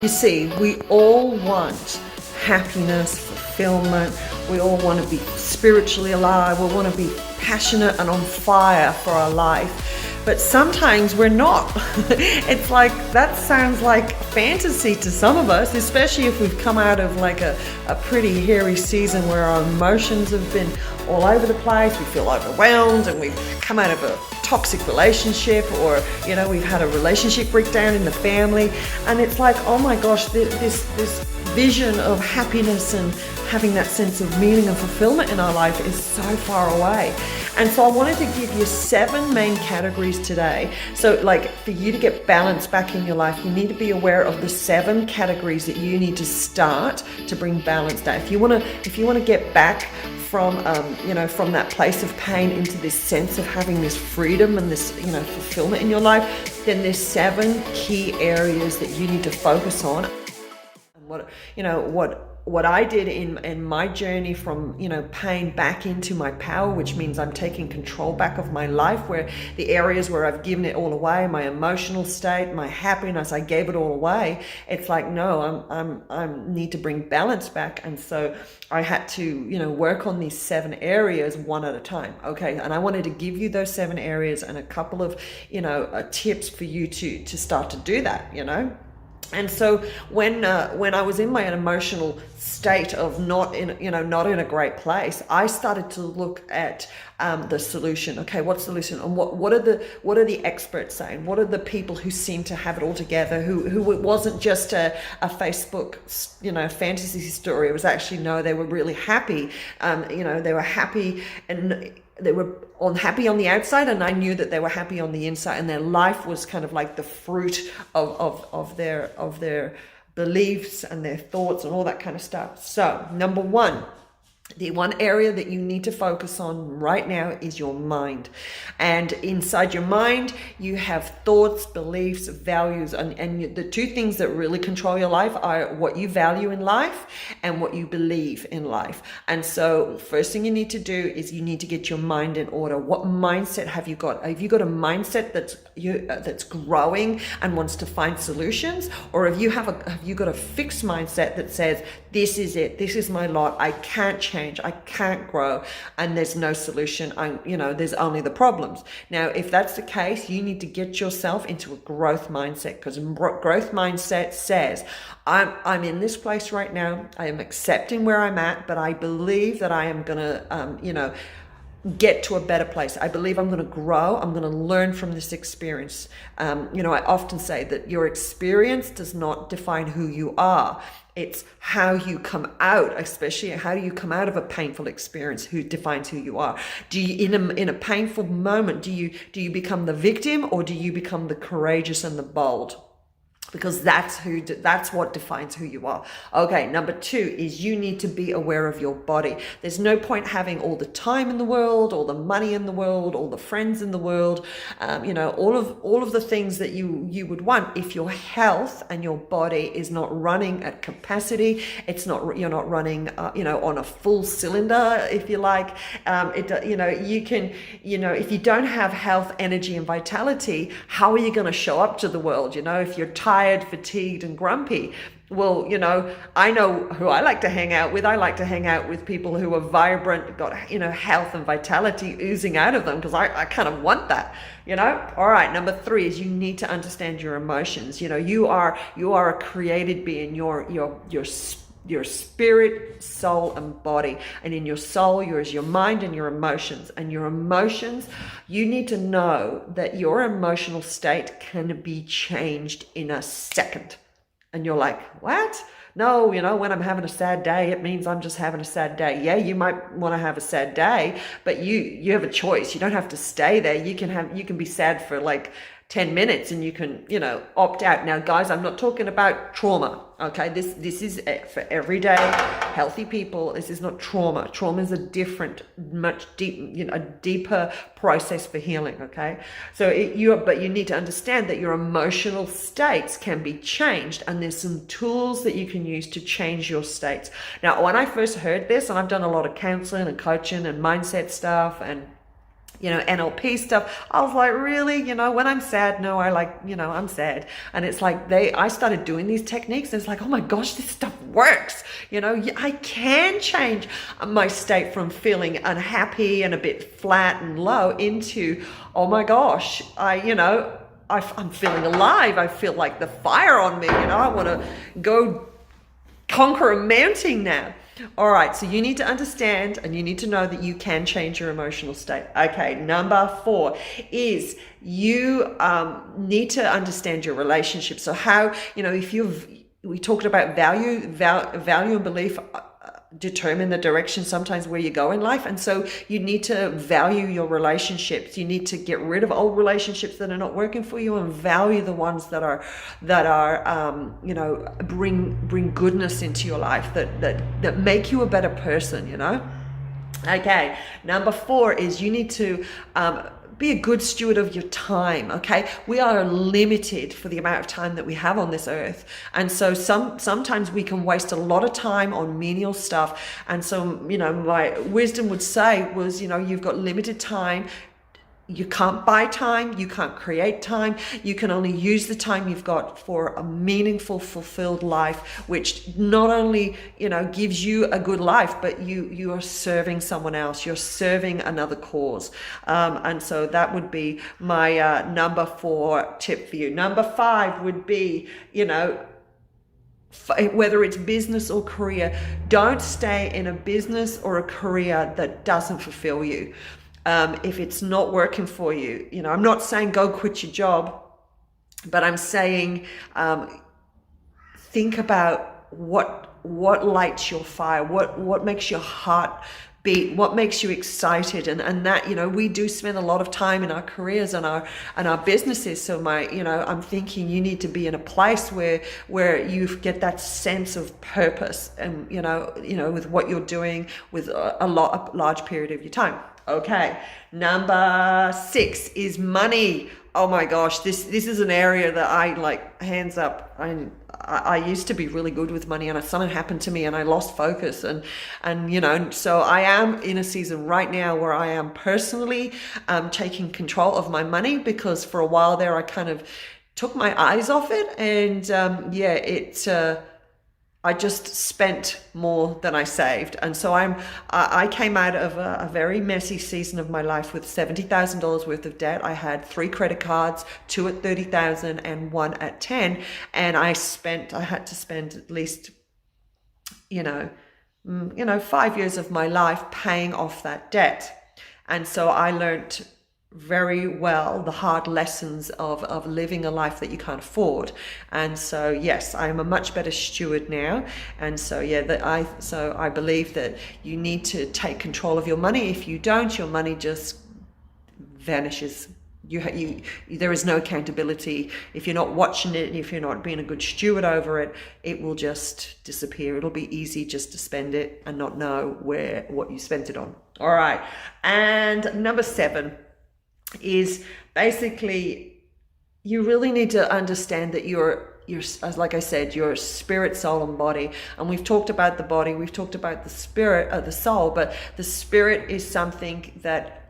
You see, we all want happiness, fulfillment. We all want to be spiritually alive. We want to be passionate and on fire for our life. But sometimes we're not. It's like, that sounds like fantasy to some of us, especially if we've come out of like a pretty hairy season where our emotions have been all over the place. We feel overwhelmed and we've come out of a toxic relationship, or we've had a relationship breakdown in the family, and it's like, oh my gosh, this vision of happiness and having that sense of meaning and fulfillment in our life is so far away. And so I wanted to give you 7 main categories today. So like, for you to get balance back in your life, you need to be aware of the 7 categories that you need to start to bring balance down. If you want to get back from from that place of pain into this sense of having this freedom and this fulfillment in your life, then there's 7 key areas that you need to focus on. What I did in my journey from pain back into my power, which means I'm taking control back of my life, where the areas where I've given it all away, my emotional state, my happiness, I gave it all away. It's like, no, I need to bring balance back. And so I had to work on these 7 areas one at a time. Okay, and I wanted to give you those 7 areas and a couple of tips for you to start to do that. And so when I was in my emotional state of not in a great place, I started to look at the solution. Okay, what's the solution? And what are the experts saying? What are the people who seem to have it all together? Who it wasn't just a Facebook fantasy story. It was actually, no, they were really happy. They were happy, and they were happy on the outside, and I knew that they were happy on the inside, and their life was kind of like the fruit of their beliefs and their thoughts and all that kind of stuff. So number 1, the one area that you need to focus on right now is your mind. And inside your mind, you have thoughts, beliefs, values, and the 2 things that really control your life are what you value in life and what you believe in life. And so first thing you need to do is you need to get your mind in order. What mindset have you got? Have you got a mindset that's growing and wants to find solutions? Or have you got a fixed mindset that says, this is it, this is my lot, I can't change, I can't grow, and there's no solution, there's only the problems? Now, if that's the case, you need to get yourself into a growth mindset, because growth mindset says, I'm in this place right now, I am accepting where I'm at, but I believe that I am gonna get to a better place. I believe I'm going to grow. I'm going to learn from this experience. I often say that your experience does not define who you are. It's how you come out, especially how do you come out of a painful experience, who defines who you are. Do you, in a painful moment, do you become the victim, or do you become the courageous and the bold? Because that's what defines who you are. Okay, number 2 is you need to be aware of your body. There's no point having all the time in the world, all the money in the world, all the friends in the world, all of the things that you would want if your health and your body is not running at capacity. You're not running on a full cylinder, if you like. If you don't have health, energy, and vitality, how are you going to show up to the world? If you're tired, fatigued, and grumpy. Well, I know who I like to hang out with. I like to hang out with people who are vibrant, got, health and vitality oozing out of them, because I kind of want that, All right, number 3 is you need to understand your emotions. You are a created being. Your spirit, soul, and body. And in your soul, yours your mind and your emotions. And your emotions, you need to know that your emotional state can be changed in a second. And you're like, what? No, when I'm having a sad day, it means I'm just having a sad day. Yeah, you might want to have a sad day, but you have a choice. You don't have to stay there. You can be sad for like 10 minutes and you can, opt out. Now, guys, I'm not talking about trauma. Okay, this is for everyday healthy people. This is not trauma. Trauma is a different, a deeper process for healing. Okay, so but you need to understand that your emotional states can be changed, and there's some tools that you can use to change your states. Now, when I first heard this, and I've done a lot of counseling and coaching and mindset stuff and NLP stuff. I was like, really? When I'm sad, no, I'm sad. And it's like I started doing these techniques, and it's like, oh my gosh, this stuff works. I can change my state from feeling unhappy and a bit flat and low into, oh my gosh, I'm feeling alive. I feel like the fire on me. I want to go conquer a mountain now. All right, so you need to understand and you need to know that you can change your emotional state. Okay, number 4 is you need to understand your relationship. So how, we talked about value and belief determine the direction sometimes where you go in life, and so you need to value your relationships. You need to get rid of old relationships that are not working for you and value the ones that are bring goodness into your life, that make you a better person. Okay, number 4 is you need to be a good steward of your time. Okay, we are limited for the amount of time that we have on this earth, and so sometimes we can waste a lot of time on menial stuff. And so my wisdom would say was, you've got limited time. You can't buy time, you can't create time, you can only use the time you've got for a meaningful, fulfilled life, which not only, gives you a good life, but you are serving someone else, you're serving another cause. And so that would be my number 4 tip for you. Number 5 would be, whether it's business or career, don't stay in a business or a career that doesn't fulfill you. If it's not working for you, I'm not saying go quit your job, but I'm saying think about what lights your fire, what makes your heart beat, what makes you excited, and that we do spend a lot of time in our careers and our businesses. So I'm thinking you need to be in a place where you get that sense of purpose, and with what you're doing with a large period of your time. Okay, number 6 is money. Oh my gosh, this is an area that I like, hands up. I used to be really good with money, and something happened to me and I lost focus, and so I am in a season right now where I am personally taking control of my money, because for a while there I kind of took my eyes off it, and I just spent more than I saved. And so I came out of a very messy season of my life with $70,000 worth of debt. I had 3 credit cards, 2 at $30,000 and 1 at 10. And I had to spend at least, 5 years of my life paying off that debt. And so I learned very well the hard lessons of living a life that you can't afford. And so yes, I'm a much better steward now. And so I believe that you need to take control of your money. If you don't, your money just vanishes. There is no accountability. If you're not watching it, if you're not being a good steward over it, it will just disappear. It'll be easy just to spend it and not know what you spent it on. All right, and number 7 is basically you really need to understand that you're like I said, your spirit, soul, and body. And we've talked about the body, we've talked about the spirit, the soul, but the spirit is something that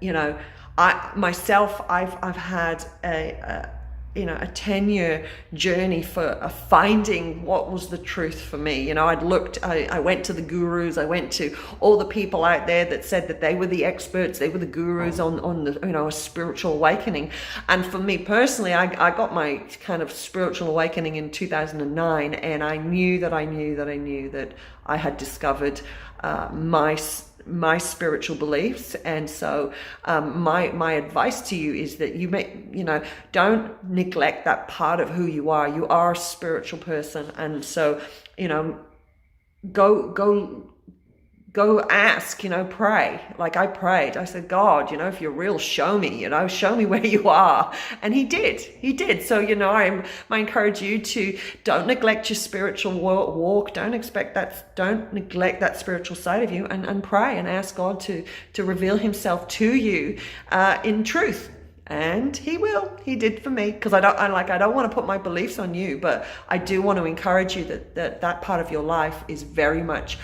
I've had a 10-year journey for finding what was the truth for me. I went to the gurus, I went to all the people out there that said that they were the experts, they were the gurus on the, a spiritual awakening. And for me personally, I got my kind of spiritual awakening in 2009, and I knew that I had discovered my spiritual beliefs. And so my advice to you is that don't neglect that part of who you are. You are a spiritual person, and so go ask, pray. Like I prayed, I said, God, if you're real, show me where you are. And he did. So, I encourage you to don't neglect your spiritual walk. Don't neglect that spiritual side of you, and pray and ask God to reveal himself to you in truth. And he will. He did for me, because I don't want to put my beliefs on you, but I do want to encourage you that part of your life is very much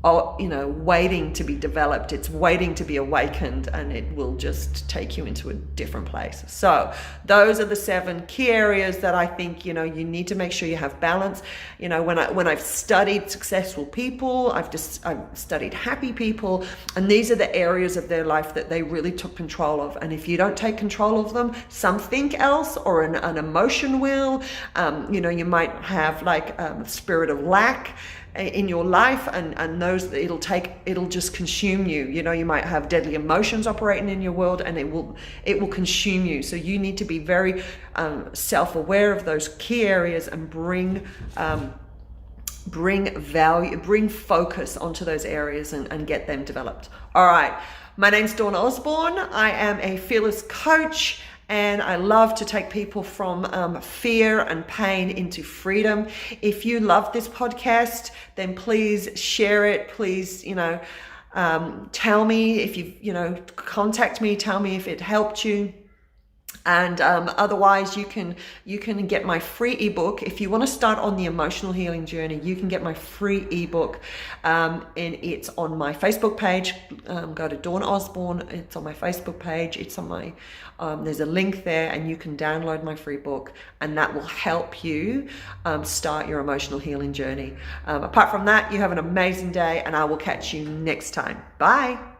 waiting to be developed. It's waiting to be awakened, and it will just take you into a different place. So those are the 7 key areas that I think, you need to make sure you have balance. When I've studied successful people, I've studied happy people, and these are the areas of their life that they really took control of. And if you don't take control of them, something else or an emotion will, you might have like a spirit of lack in your life, and those it'll just consume you. You might have deadly emotions operating in your world, and it will consume you. So you need to be very self-aware of those key areas and bring value, bring focus onto those areas and get them developed. All right, my name's Dawn Osborne. I am a fearless coach, and I love to take people from fear and pain into freedom. If you love this podcast, then please share it. Please, tell me if contact me, tell me if it helped you. And otherwise, you can get my free ebook. If you want to start on the emotional healing journey, you can get my free ebook, and it's on my Facebook page. Go to Dawn Osborne. It's on my Facebook page. It's on my there's a link there, and you can download my free book, and that will help you start your emotional healing journey. Apart from that, you have an amazing day, and I will catch you next time. Bye.